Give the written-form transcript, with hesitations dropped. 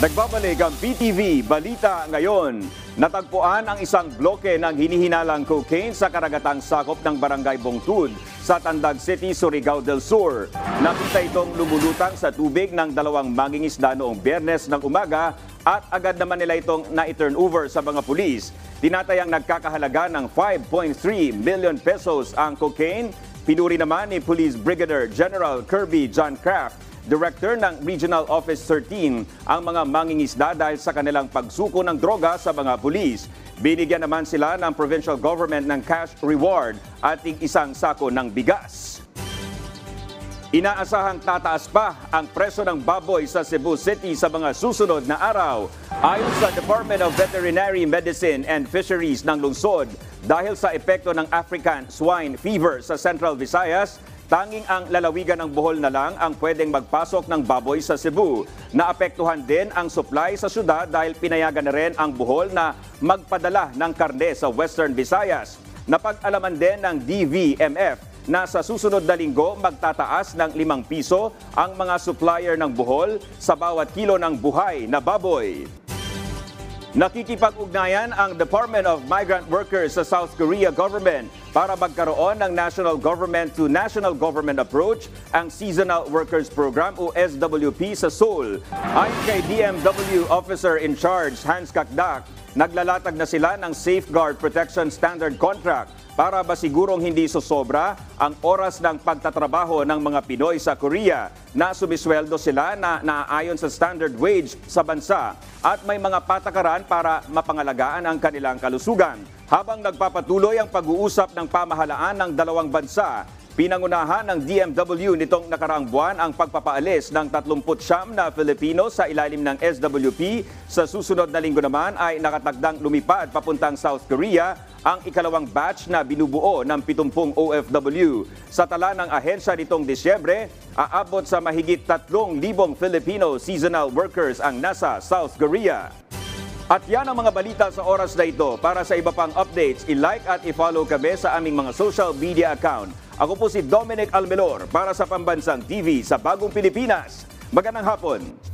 Nagbabalik ang PTV Balita Ngayon. Natagpuan ang isang bloke ng hinihinalang cocaine sa karagatang sakop ng Barangay Bongtud sa Tandag City, Surigao del Sur. Nakita itong lumulutang sa tubig ng dalawang mangingisda noong Biyernes ng umaga at agad naman nila itong na-turn over sa mga pulis. Tinatayang nagkakahalaga ng 5.3 million pesos ang cocaine. Pinuri naman ni Police Brigadier General Kirby John Craft, Director ng Regional Office 13, ang mga mangingisda dahil sa kanilang pagsuko ng droga sa mga pulis. Binigyan naman sila ng provincial government ng cash reward at isang sako ng bigas. Inaasahang tataas pa ang presyo ng baboy sa Cebu City sa mga susunod na araw. Ayon sa Department of Veterinary Medicine and Fisheries ng lungsod, dahil sa epekto ng African swine fever sa Central Visayas, tanging ang lalawigan ng Bohol na lang ang pwedeng magpasok ng baboy sa Cebu. Naapektuhan din ang supply sa syudad dahil pinayagan na rin ang Bohol na magpadala ng karne sa Western Visayas. Napag-alaman din ng DVMF na sa susunod na linggo magtataas ng 5 piso ang mga supplier ng Bohol sa bawat kilo ng buhay na baboy. Nakikipag-ugnayan ang Department of Migrant Workers sa South Korea government para magkaroon ng national government to national government approach ang Seasonal Workers Program o SWP sa Seoul. Ayon kay DMW Officer in Charge Hans Kakdak, naglalatag na sila ng Safeguard Protection Standard Contract para masigurong hindi sosobra ang oras ng pagtatrabaho ng mga Pinoy sa Korea na sumisweldo sila na naaayon sa standard wage sa bansa at may mga patakaran para mapangalagaan ang kanilang kalusugan. Habang nagpapatuloy ang pag-uusap ng pamahalaan ng dalawang bansa, pinangunahan ng DMW nitong nakaraang buwan ang pagpapaalis ng 39 na Filipino sa ilalim ng SWP. Sa susunod na linggo naman ay nakatagdang lumipad papuntang South Korea ang ikalawang batch na binubuo ng 70 OFW. Sa tala ng ahensya nitong Disyembre, aabot sa mahigit 3,000 Filipino seasonal workers ang nasa South Korea. At yan ang mga balita sa oras na ito. Para sa iba pang updates, i-like at i-follow kami sa aming mga social media account. Ako po si Dominic Almelor para sa Pambansang TV sa Bagong Pilipinas. Magandang hapon!